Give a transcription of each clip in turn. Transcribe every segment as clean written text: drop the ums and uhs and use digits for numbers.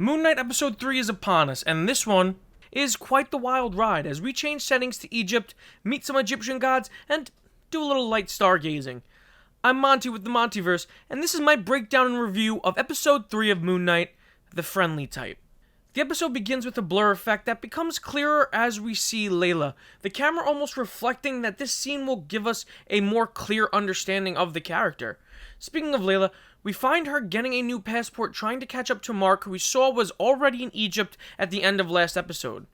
Moon Knight Episode 3 is upon us, and this one is quite the wild ride as we change settings to Egypt, meet some Egyptian gods, and do a little light stargazing. I'm Monty with the Montyverse, and this is my breakdown and review of Episode 3 of Moon Knight, The Friendly Type. The episode begins with a blur effect that becomes clearer as we see Layla, the camera almost reflecting that this scene will give us a more clear understanding of the character. Speaking of Layla, we find her getting a new passport trying to catch up to Mark, who we saw was already in Egypt at the end of last episode.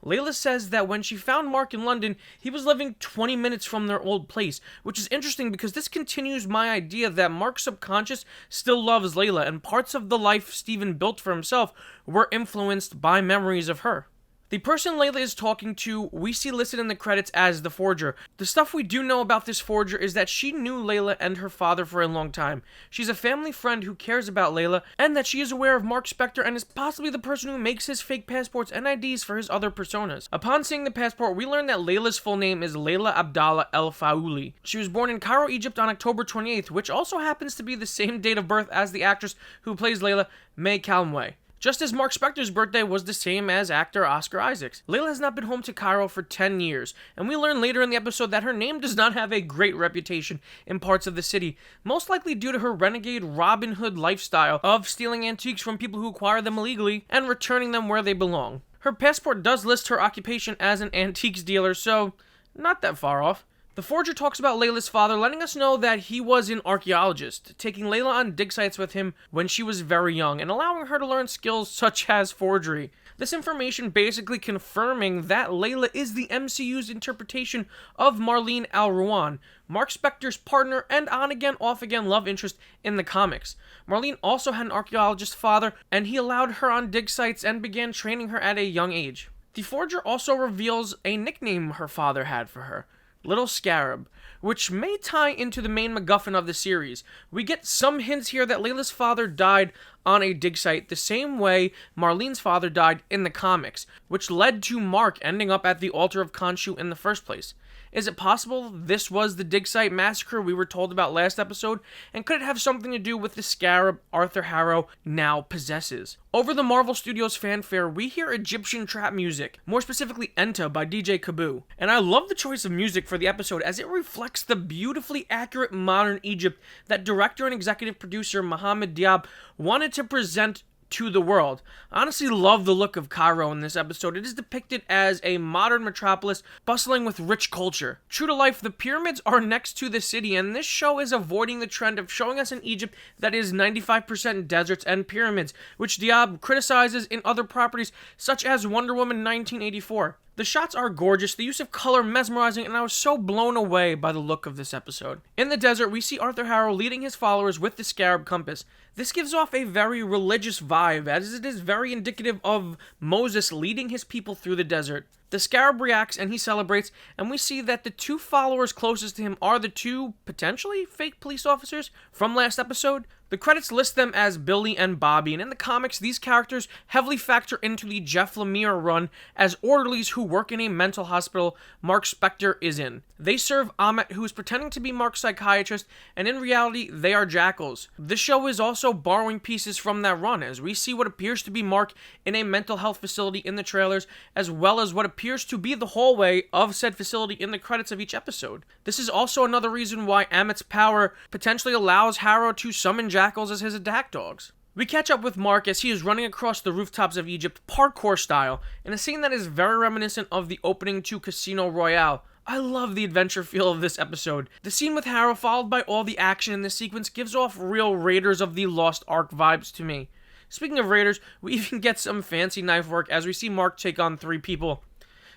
Layla says that when she found Mark in London, he was living 20 minutes from their old place, which is interesting because this continues my idea that Mark's subconscious still loves Layla, and parts of the life Steven built for himself were influenced by memories of her. The person Layla is talking to, we see listed in the credits as the Forger. The stuff we do know about this Forger is that she knew Layla and her father for a long time. She's a family friend who cares about Layla, and that she is aware of Marc Spector and is possibly the person who makes his fake passports and IDs for his other personas. Upon seeing the passport, we learn that Layla's full name is Layla Abdallah El Faouli. She was born in Cairo, Egypt on October 28th, which also happens to be the same date of birth as the actress who plays Layla, May Calmway. Just as Marc Spector's birthday was the same as actor Oscar Isaac's. Layla has not been home to Cairo for 10 years, and we learn later in the episode that her name does not have a great reputation in parts of the city, most likely due to her renegade Robin Hood lifestyle of stealing antiques from people who acquire them illegally and returning them where they belong. Her passport does list her occupation as an antiques dealer, so not that far off. The Forger talks about Layla'S father, letting us know that he was an archaeologist, taking Layla on dig sites with him when she was very young, and allowing her to learn skills such as forgery. This information basically confirming that Layla is the MCU's interpretation of Marlene Al-Ruan, Marc Spector's partner and on-again, off-again love interest in the comics. Marlene also had an archaeologist father, and he allowed her on dig sites and began training her at a young age. The Forger also reveals a nickname her father had for her, Little Scarab, which may tie into the main MacGuffin of the series. We get some hints here that Layla's father died on a dig site the same way Marlene's father died in the comics, which led to Mark ending up at the altar of Khonshu in the first place. Is it possible this was the dig site massacre we were told about last episode? And could it have something to do with the scarab Arthur Harrow now possesses? Over the Marvel Studios fanfare, we hear Egyptian trap music, more specifically Enta by DJ Kaboo. And I love the choice of music for the episode as it reflects the beautifully accurate modern Egypt that director and executive producer Mohamed Diab wanted to present to the world. I honestly love the look of Cairo in this episode. It is depicted as a modern metropolis bustling with rich culture. True to life, the pyramids are next to the city, and this show is avoiding the trend of showing us an Egypt that is 95% deserts and pyramids, which Diab criticizes in other properties such as Wonder Woman 1984. The shots are gorgeous, the use of color mesmerizing, and I was so blown away by the look of this episode. In the desert, we see Arthur Harrow leading his followers with the scarab compass. This gives off a very religious vibe, as it is very indicative of Moses leading his people through the desert. The scarab reacts and he celebrates, and we see that the two followers closest to him are the two, potentially, fake police officers from last episode. The credits list them as Billy and Bobby, and in the comics, these characters heavily factor into the Jeff Lemire run as orderlies who work in a mental hospital Marc Spector is in. They serve Ammet, who is pretending to be Mark's psychiatrist, and in reality, they are jackals. This show is also borrowing pieces from that run, as we see what appears to be Mark in a mental health facility in the trailers, as well as what appears to be the hallway of said facility in the credits of each episode. This is also another reason why Ammet's power potentially allows Harrow to summon jackals as his attack dogs. We catch up with Mark as he is running across the rooftops of Egypt, parkour style, in a scene that is very reminiscent of the opening to Casino Royale. I love the adventure feel of this episode. The scene with Harrow, followed by all the action in this sequence, gives off real Raiders of the Lost Ark vibes to me. Speaking of Raiders, we even get some fancy knife work as we see Mark take on 3 people.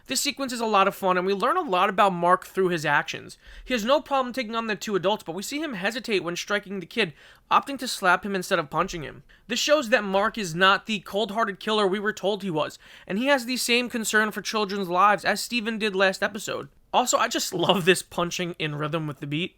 This sequence is a lot of fun, and we learn a lot about Mark through his actions. He has no problem taking on the 2 adults, but we see him hesitate when striking the kid, opting to slap him instead of punching him. This shows that Mark is not the cold-hearted killer we were told he was, and he has the same concern for children's lives as Steven did last episode. Also, I just love this punching in rhythm with the beat.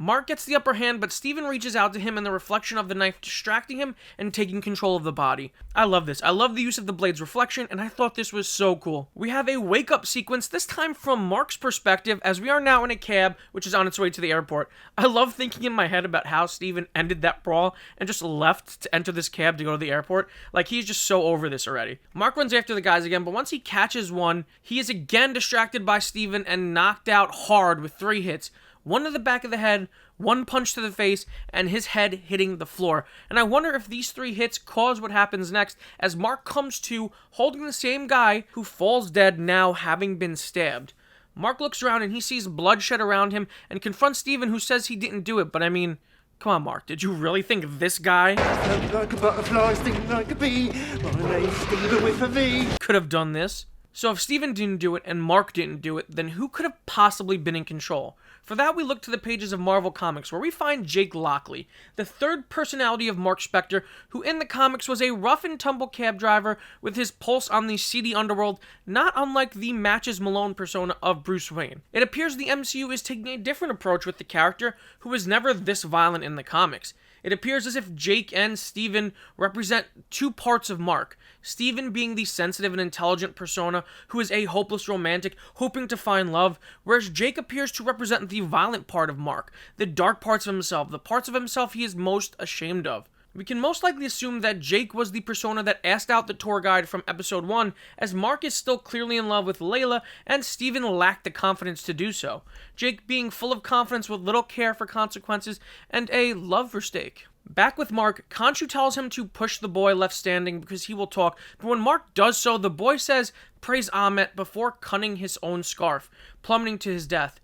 Marc gets the upper hand, but Steven reaches out to him in the reflection of the knife, distracting him and taking control of the body. I love this. I love the use of the blade's reflection, and I thought this was so cool. We have a wake-up sequence, this time from Marc's perspective, as we are now in a cab, which is on its way to the airport. I love thinking in my head about how Steven ended that brawl and just left to enter this cab to go to the airport. Like, he's just so over this already. Marc runs after the guys again, but once he catches one, he is again distracted by Steven and knocked out hard with 3 hits. 1 to the back of the head, 1 punch to the face, and his head hitting the floor. And I wonder if these 3 hits cause what happens next, as Marc comes to, holding the same guy who falls dead now having been stabbed. Marc looks around and he sees bloodshed around him and confronts Steven, who says he didn't do it, but I mean, come on, Marc, did you really think this guy like a butterfly, stinging like a bee. My name's Steven with a V. could have done this? So if Steven didn't do it and Marc didn't do it, then who could have possibly been in control? For that, we look to the pages of Marvel Comics, where we find Jake Lockley, the third personality of Marc Spector, who in the comics was a rough-and-tumble cab driver with his pulse on the seedy underworld, not unlike the Matches Malone persona of Bruce Wayne. It appears the MCU is taking a different approach with the character, who was never this violent in the comics. It appears as if Jake and Steven represent 2 parts of Marc. Steven being the sensitive and intelligent persona who is a hopeless romantic hoping to find love, whereas Jake appears to represent the violent part of Marc, the dark parts of himself, the parts of himself he is most ashamed of. We can most likely assume that Jake was the persona that asked out the tour guide from episode 1, as Marc is still clearly in love with Layla, and Steven lacked the confidence to do so. Jake being full of confidence with little care for consequences, and a love for steak. Back with Marc, Khonshu tells him to push the boy left standing because he will talk, but when Marc does so, the boy says, "Praise Ammet," before cutting his own scarf, plummeting to his death.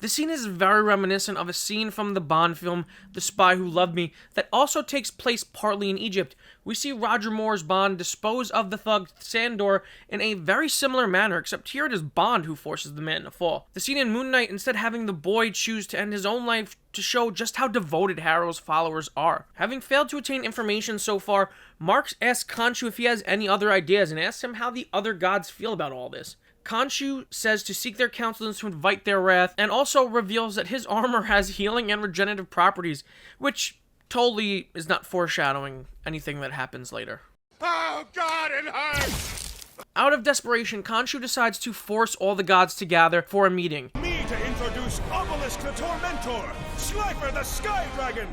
The scene is very reminiscent of a scene from the Bond film, The Spy Who Loved Me, that also takes place partly in Egypt. We see Roger Moore's Bond dispose of the thug Sandor in a very similar manner, except here it is Bond who forces the man to fall. The scene in Moon Knight instead having the boy choose to end his own life to show just how devoted Harrow's followers are. Having failed to attain information so far, Marc asks Khonshu if he has any other ideas and asks him how the other gods feel about all this. Khonshu says to seek their counsel and to invite their wrath, and also reveals that his armor has healing and regenerative properties, which totally is not foreshadowing anything that happens later. Oh God, it hurts! Out of desperation, Khonshu decides to force all the gods to gather for a meeting. Me to introduce Obelisk the Tormentor, Slifer the Sky Dragon,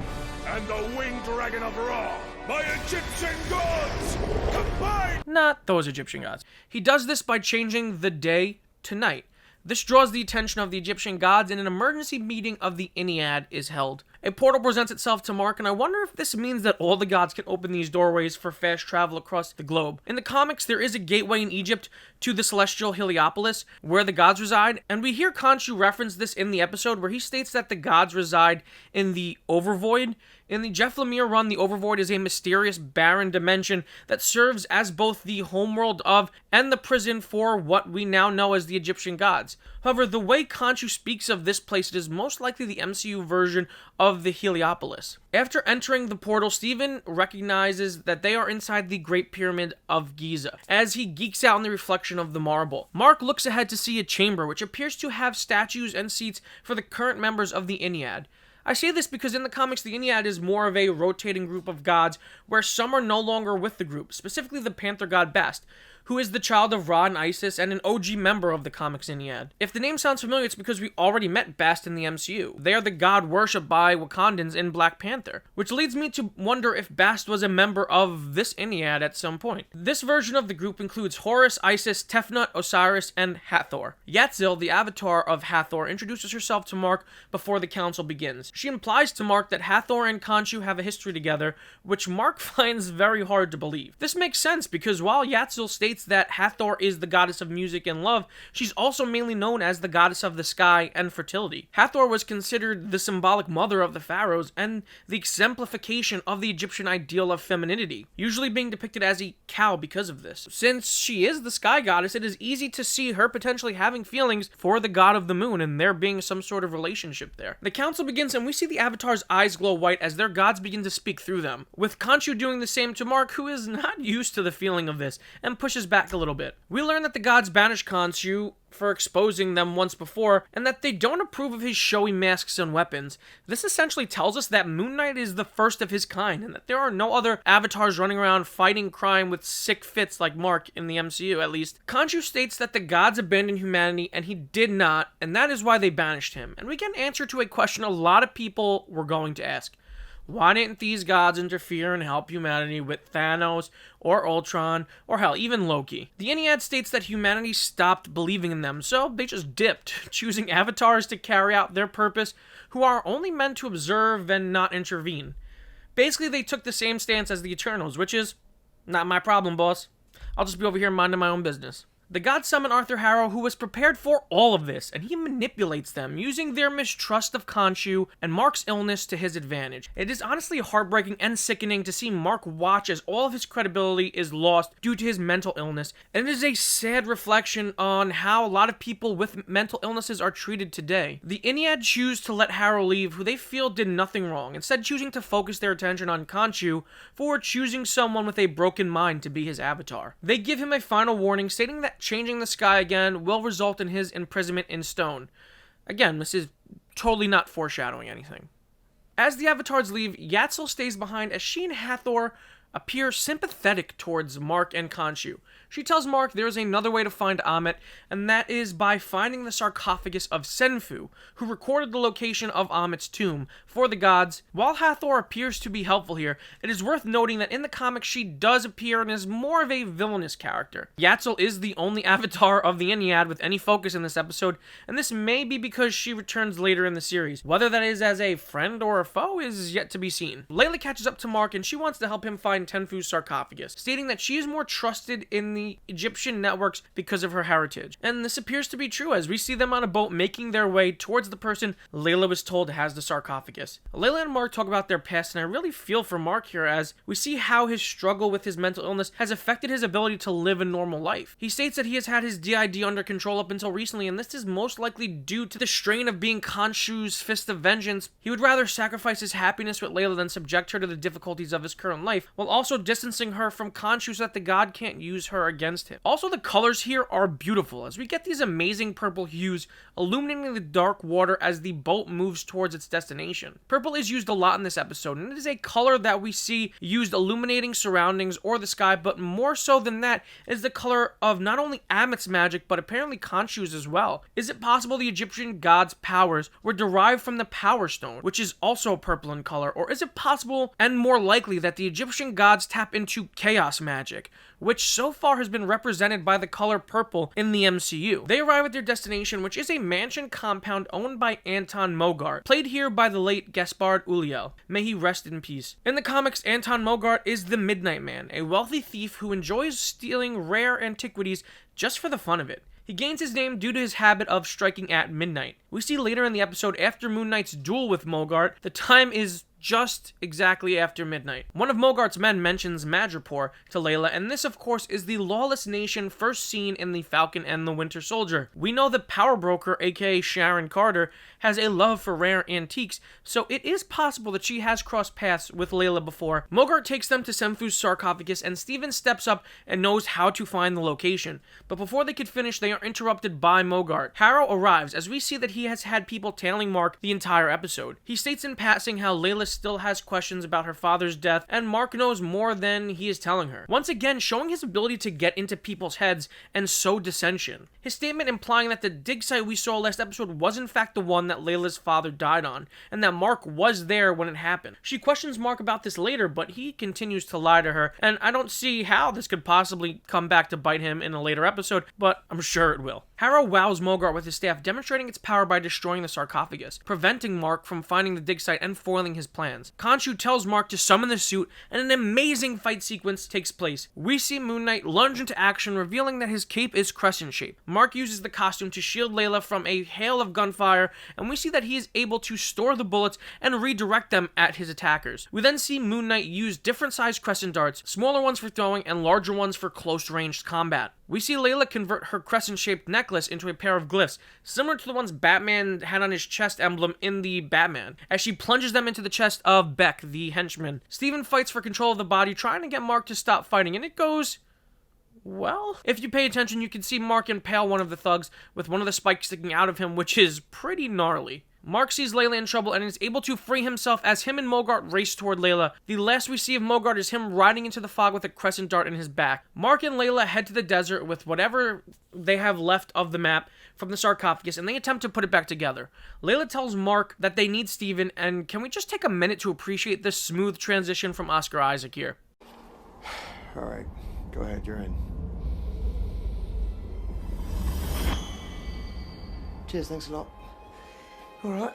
and the Winged Dragon of Ra, my Egyptian gods, combined! Not those Egyptian gods. He does this by changing the day to night. This draws the attention of the Egyptian gods, and an emergency meeting of the Ennead is held. A portal presents itself to Marc, and I wonder if this means that all the gods can open these doorways for fast travel across the globe. In the comics, there is a gateway in Egypt to the celestial Heliopolis, where the gods reside, and we hear Khonshu reference this in the episode, where he states that the gods reside in the Overvoid. In the Jeff Lemire run, the Overvoid is a mysterious, barren dimension that serves as both the homeworld of and the prison for what we now know as the Egyptian gods. However, the way Khonshu speaks of this place, it is most likely the MCU version of the Heliopolis. After entering the portal, Steven recognizes that they are inside the Great Pyramid of Giza, as he geeks out in the reflection of the marble. Marc looks ahead to see a chamber, which appears to have statues and seats for the current members of the Ennead. I say this because in the comics, the Ennead is more of a rotating group of gods, where some are no longer with the group, specifically the Panther god Bast, who is the child of Ra and Isis and an OG member of the comics Ennead. If the name sounds familiar, it's because we already met Bast in the MCU. They are the god worshipped by Wakandans in Black Panther, which leads me to wonder if Bast was a member of this Ennead at some point. This version of the group includes Horus, Isis, Tefnut, Osiris, and Hathor. Yatzil, the avatar of Hathor, introduces herself to Marc before the council begins. She implies to Marc that Hathor and Khonshu have a history together, which Marc finds very hard to believe. This makes sense because while Yatzil states that Hathor is the goddess of music and love, she's also mainly known as the goddess of the sky and fertility. Hathor was considered the symbolic mother of the pharaohs and the exemplification of the Egyptian ideal of femininity, usually being depicted as a cow because of this. Since she is the sky goddess, it is easy to see her potentially having feelings for the god of the moon and there being some sort of relationship there. The council begins and we see the avatar's eyes glow white as their gods begin to speak through them, with Khonshu doing the same to Marc, who is not used to the feeling of this and pushes back a little bit. We learn that the gods banish Khonshu for exposing them once before, and that they don't approve of his showy masks and weapons. This essentially tells us that Moon Knight is the first of his kind, and that there are no other avatars running around fighting crime with sick fits like Mark in the MCU, at least. Khonshu states that the gods abandoned humanity, and he did not, and that is why they banished him. And we get an answer to a question a lot of people were going to ask. Why didn't these gods interfere and help humanity with Thanos, or Ultron, or hell, even Loki? The Ennead states that humanity stopped believing in them, so they just dipped, choosing avatars to carry out their purpose, who are only meant to observe and not intervene. Basically, they took the same stance as the Eternals, which is, not my problem, boss. I'll just be over here minding my own business. The gods summon Arthur Harrow, who was prepared for all of this, and he manipulates them, using their mistrust of Khonshu and Mark's illness to his advantage. It is honestly heartbreaking and sickening to see Mark watch as all of his credibility is lost due to his mental illness, and it is a sad reflection on how a lot of people with mental illnesses are treated today. The Ennead choose to let Harrow leave, who they feel did nothing wrong, instead choosing to focus their attention on Khonshu for choosing someone with a broken mind to be his avatar. They give him a final warning, stating that changing the sky again will result in his imprisonment in stone. Again, this is totally not foreshadowing anything. As the avatars leave, Yatzil stays behind as she and Hathor appear sympathetic towards Mark and Khonshu. She tells Mark there is another way to find Ammet, and that is by finding the sarcophagus of Senfu, who recorded the location of Ammet's tomb for the gods. While Hathor appears to be helpful here, it is worth noting that in the comics she does appear and is more of a villainous character. Yatzil is the only avatar of the Ennead with any focus in this episode, and this may be because she returns later in the series. Whether that is as a friend or a foe is yet to be seen. Layla catches up to Mark and she wants to help him find Tenfu's sarcophagus, stating that she is more trusted in the Egyptian networks because of her heritage. And this appears to be true as we see them on a boat making their way towards the person Layla was told has the sarcophagus. Layla and Mark talk about their past, and I really feel for Mark here as we see how his struggle with his mental illness has affected his ability to live a normal life. He states that he has had his DID under control up until recently, and this is most likely due to the strain of being Khonshu's fist of vengeance. He would rather sacrifice his happiness with Layla than subject her to the difficulties of his current life, while also distancing her from Khonshu so that the god can't use her against him. Also, the colors here are beautiful as we get these amazing purple hues illuminating the dark water as the boat moves towards its destination. Purple is used a lot in this episode, and it is a color that we see used illuminating surroundings or the sky, but more so than that is the color of not only Ammet's magic, but apparently Khonshu's as well. Is it possible the Egyptian gods' powers were derived from the Power Stone, which is also purple in color, or is it possible and more likely that the Egyptian gods tap into chaos magic, which so far has been represented by the color purple in the MCU. They arrive at their destination, which is a mansion compound owned by Anton Mogart, played here by the late Gaspard Ulliel. May he rest in peace. In the comics, Anton Mogart is the Midnight Man, a wealthy thief who enjoys stealing rare antiquities just for the fun of it. He gains his name due to his habit of striking at midnight. We see later in the episode, after Moon Knight's duel with Mogart, the time is just exactly after midnight. One of Mogart's men mentions Madripoor to Layla, and this of course is the lawless nation first seen in The Falcon and the Winter Soldier. We know that Power Broker, aka Sharon Carter, has a love for rare antiques, so it is possible that she has crossed paths with Layla before. Mogart takes them to Senfu's sarcophagus, and Steven steps up and knows how to find the location. But before they could finish, they are interrupted by Mogart. Harrow arrives, as we see that he has had people tailing Mark the entire episode. He states in passing how Layla still has questions about her father's death, and Mark knows more than he is telling her. Once again, showing his ability to get into people's heads and sow dissension. His statement implying that the dig site we saw last episode was in fact the one that Layla'S father died on, and that Mark was there when it happened. She questions Mark about this later, but he continues to lie to her, and I don't see how this could possibly come back to bite him in a later episode, but I'm sure it will. Harrow wows Mogart with his staff, demonstrating its power by destroying the sarcophagus, preventing Mark from finding the dig site and foiling his plans. Khonshu tells Mark to summon the suit, and an amazing fight sequence takes place. We see Moon Knight lunge into action, revealing that his cape is crescent shaped. Mark uses the costume to shield Layla from a hail of gunfire, and we see that he is able to store the bullets and redirect them at his attackers. We then see Moon Knight use different sized crescent darts, smaller ones for throwing and larger ones for close ranged combat. We see Layla convert her crescent-shaped necklace into a pair of glyphs, similar to the ones Batman had on his chest emblem in the Batman, as she plunges them into the chest of Beck, the henchman. Steven fights for control of the body, trying to get Mark to stop fighting, and it goes Well, if you pay attention, you can see Marc impale one of the thugs with one of the spikes sticking out of him, which is pretty gnarly. Marc sees Layla in trouble and is able to free himself as him and Mogart race toward Layla. The last we see of Mogart is him riding into the fog with a crescent dart in his back. Marc and Layla head to the desert with whatever they have left of the map from the sarcophagus, and they attempt to put it back together. Layla tells Marc that they need Steven, and can we just take a minute to appreciate this smooth transition from Oscar Isaac here? Alright, go ahead, you're in. Cheers, thanks a lot. Alright.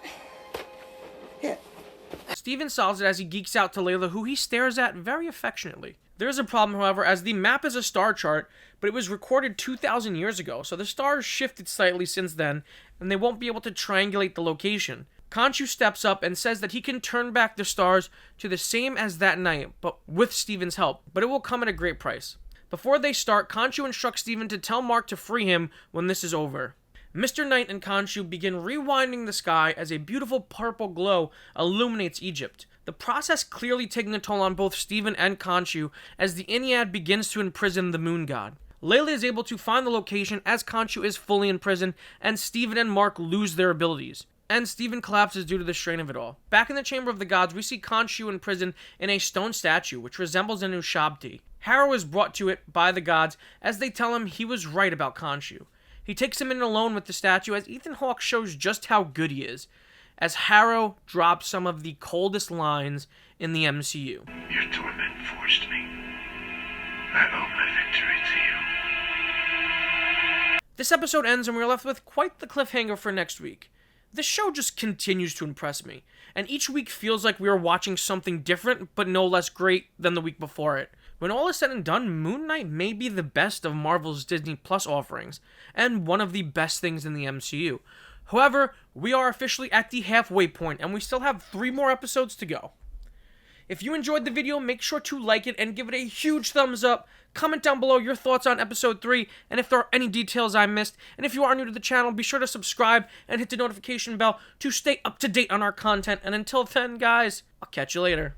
Yeah. Steven solves it as he geeks out to Layla, who he stares at very affectionately. There is a problem, however, as the map is a star chart, but it was recorded 2,000 years ago, so the stars shifted slightly since then, and they won't be able to triangulate the location. Khonshu steps up and says that he can turn back the stars to the same as that night, but with Steven's help, but it will come at a great price. Before they start, Khonshu instructs Steven to tell Marc to free him when this is over. Mr. Knight and Khonshu begin rewinding the sky as a beautiful purple glow illuminates Egypt. The process clearly taking a toll on both Steven and Khonshu as the ennead begins to imprison the moon god. Layla is able to find the location as Khonshu is fully in prison, and Steven and Marc lose their abilities. And Steven collapses due to the strain of it all. Back in the Chamber of the Gods, we see Khonshu in prison in a stone statue, which resembles an Ushabti. Harrow is brought to it by the gods as they tell him he was right about Khonshu. He takes him in alone with the statue as Ethan Hawke shows just how good he is, as Harrow drops some of the coldest lines in the MCU. Your torment forced me. I owe my victory to you. This episode ends and we're left with quite the cliffhanger for next week. This show just continues to impress me, and each week feels like we are watching something different, but no less great than the week before it. When all is said and done, Moon Knight may be the best of Marvel's Disney Plus offerings, and one of the best things in the MCU. However, we are officially at the halfway point, and we still have 3 more episodes to go. If you enjoyed the video, make sure to like it and give it a huge thumbs up. Comment down below your thoughts on episode 3, and if there are any details I missed. And if you are new to the channel, be sure to subscribe and hit the notification bell to stay up to date on our content. And until then, guys, I'll catch you later.